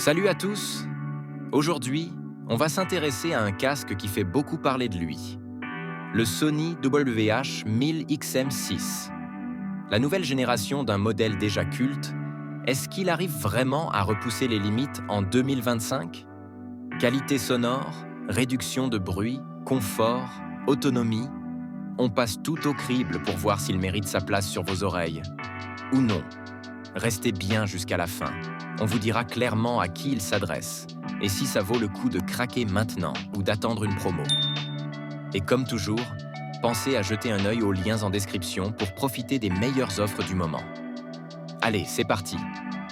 Salut à tous! Aujourd'hui, on va s'intéresser à un casque qui fait beaucoup parler de lui. Le Sony WH-1000XM6. La nouvelle génération d'un modèle déjà culte, est-ce qu'il arrive vraiment à repousser les limites en 2025? Qualité sonore, réduction de bruit, confort, autonomie, on passe tout au crible pour voir s'il mérite sa place sur vos oreilles. Ou non. Restez bien jusqu'à la fin. On vous dira clairement à qui il s'adresse et si ça vaut le coup de craquer maintenant ou d'attendre une promo. Et comme toujours, pensez à jeter un œil aux liens en description pour profiter des meilleures offres du moment. Allez, c'est parti!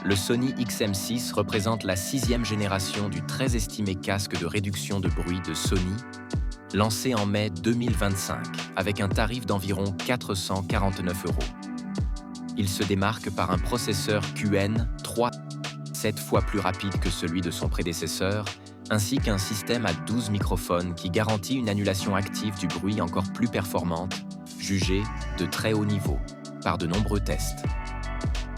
Le Sony XM6 représente la 6e génération du très estimé casque de réduction de bruit de Sony, lancé en mai 2025 avec un tarif d'environ 449 €. Il se démarque par un processeur QN3, 7 fois plus rapide que celui de son prédécesseur, ainsi qu'un système à 12 microphones qui garantit une annulation active du bruit encore plus performante, jugée de très haut niveau, par de nombreux tests.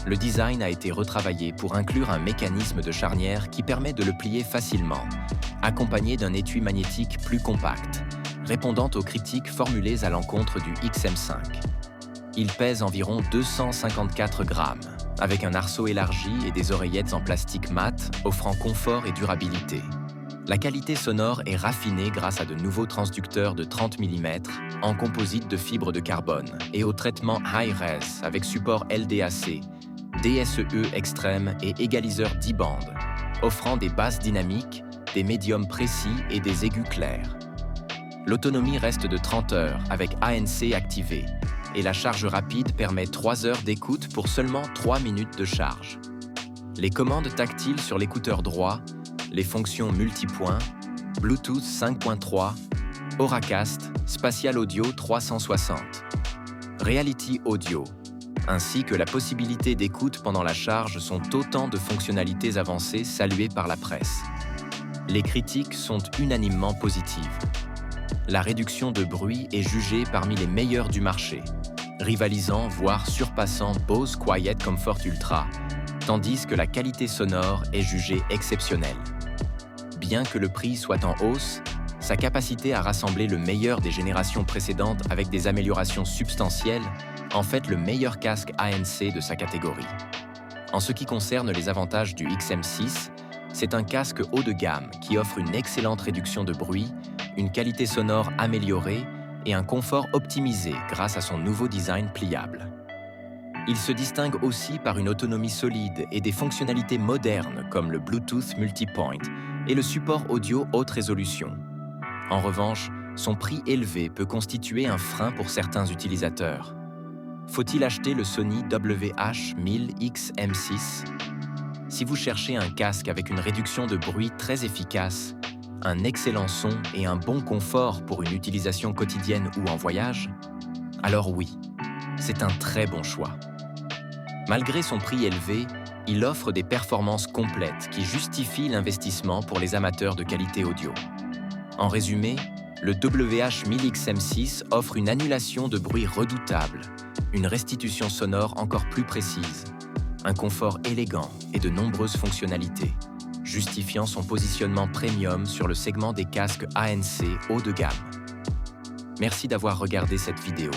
Le design a été retravaillé pour inclure un mécanisme de charnière qui permet de le plier facilement, accompagné d'un étui magnétique plus compact, répondant aux critiques formulées à l'encontre du XM5. Il pèse environ 254 grammes, avec un arceau élargi et des oreillettes en plastique mat, offrant confort et durabilité. La qualité sonore est raffinée grâce à de nouveaux transducteurs de 30 mm en composite de fibres de carbone et au traitement Hi-Res avec support LDAC, DSE extrême et égaliseur 10 bandes, offrant des basses dynamiques, des médiums précis et des aigus clairs. L'autonomie reste de 30 heures avec ANC activé et la charge rapide permet 3 heures d'écoute pour seulement 3 minutes de charge. Les commandes tactiles sur l'écouteur droit, les fonctions multipoints, Bluetooth 5.3, Auracast, Spatial Audio 360, Reality Audio, ainsi que la possibilité d'écoute pendant la charge sont autant de fonctionnalités avancées saluées par la presse. Les critiques sont unanimement positives. La réduction de bruit est jugée parmi les meilleures du marché, rivalisant voire surpassant Bose Quiet Comfort Ultra, tandis que la qualité sonore est jugée exceptionnelle. Bien que le prix soit en hausse, sa capacité à rassembler le meilleur des générations précédentes avec des améliorations substantielles en fait le meilleur casque ANC de sa catégorie. En ce qui concerne les avantages du XM6, c'est un casque haut de gamme qui offre une excellente réduction de bruit, une qualité sonore améliorée et un confort optimisé grâce à son nouveau design pliable. Il se distingue aussi par une autonomie solide et des fonctionnalités modernes comme le Bluetooth multipoint et le support audio haute résolution. En revanche, son prix élevé peut constituer un frein pour certains utilisateurs. Faut-il acheter le Sony WH-1000XM6? Si vous cherchez un casque avec une réduction de bruit très efficace, un excellent son et un bon confort pour une utilisation quotidienne ou en voyage, alors oui, c'est un très bon choix. Malgré son prix élevé, il offre des performances complètes qui justifient l'investissement pour les amateurs de qualité audio. En résumé, le WH-1000XM6 offre une annulation de bruit redoutable, une restitution sonore encore plus précise, un confort élégant et de nombreuses fonctionnalités, justifiant son positionnement premium sur le segment des casques ANC haut de gamme. Merci d'avoir regardé cette vidéo.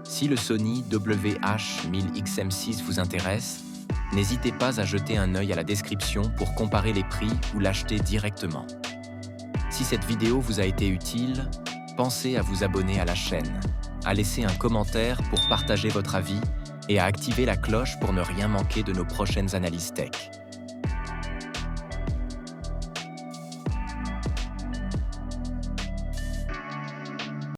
Si le Sony WH-1000XM6 vous intéresse, n'hésitez pas à jeter un œil à la description pour comparer les prix ou l'acheter directement. Si cette vidéo vous a été utile, pensez à vous abonner à la chaîne, à laisser un commentaire pour partager votre avis et à activer la cloche pour ne rien manquer de nos prochaines analyses tech.